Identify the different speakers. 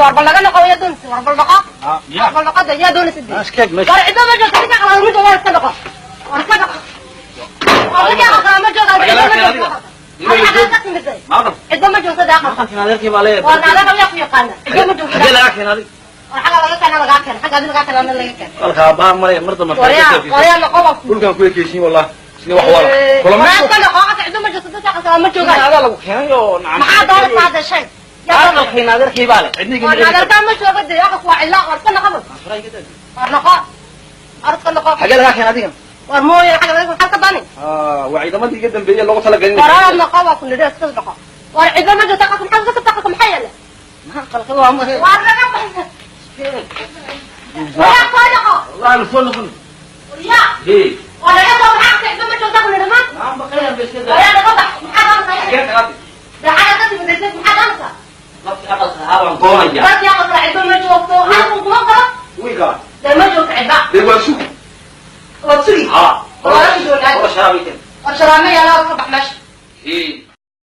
Speaker 1: warbalagana qawya doon warbalqa warbalqa daya doon sidii
Speaker 2: اسكت مش
Speaker 1: warcido ma joogto ninka qalaad mid waa iska dhaqo warka dhaqo warka qalaad ma joogto ma joogto ma joogto daaqo
Speaker 2: كان هذاك يبالي
Speaker 1: وانا لا يقان ما joogto
Speaker 2: حاجه لا كان هذه
Speaker 1: waxa laga keenay laga keenay xaga laga keenay laga keenay
Speaker 2: والله باه مري مرضى ما
Speaker 1: qorya la qof
Speaker 2: كل كان كويس كيسين والله سني wax wala kula
Speaker 1: ma ka dhaqo cido ma joogto daaqo ma joogto
Speaker 2: هذا لو كان يو نعم
Speaker 1: ما دور هذا شيء
Speaker 2: هذا كان هذاك يبالي عندي
Speaker 1: وانا لا ما joogto daaqo waa ila warka naqo warka naqo
Speaker 2: حاجه لا كان هذه
Speaker 1: warmooyo xaga laga halka bani
Speaker 2: وعيدمدي جدا بيا لو tala galin
Speaker 1: qoraan naqo kullu dees ka dhaqo war cido ma joogto daaqo maxaa ka taqo maxay la
Speaker 2: ما خلق هو عمره
Speaker 1: war laga baxay ويا صادقه
Speaker 2: والله الفل فل
Speaker 1: ويا
Speaker 2: ايه
Speaker 1: ولا يا معك عندما تشوفك من الرماد
Speaker 2: نعم بخير بس كده
Speaker 1: ويا نقطع محل
Speaker 2: حاجات غلط
Speaker 1: ده حاجه كده بدك محل انسى
Speaker 2: ما في حاجه صحابه عن طول يا
Speaker 1: بس يا قطع عندما تشوفه انا كنت مره
Speaker 2: ويقال
Speaker 1: ده ما جوك عبا
Speaker 2: ده وشو
Speaker 1: وصلي
Speaker 2: اه
Speaker 1: ولا شرابي
Speaker 2: ولا شرابي كده
Speaker 1: وشرامي يا لا صبح ماشي
Speaker 2: ايه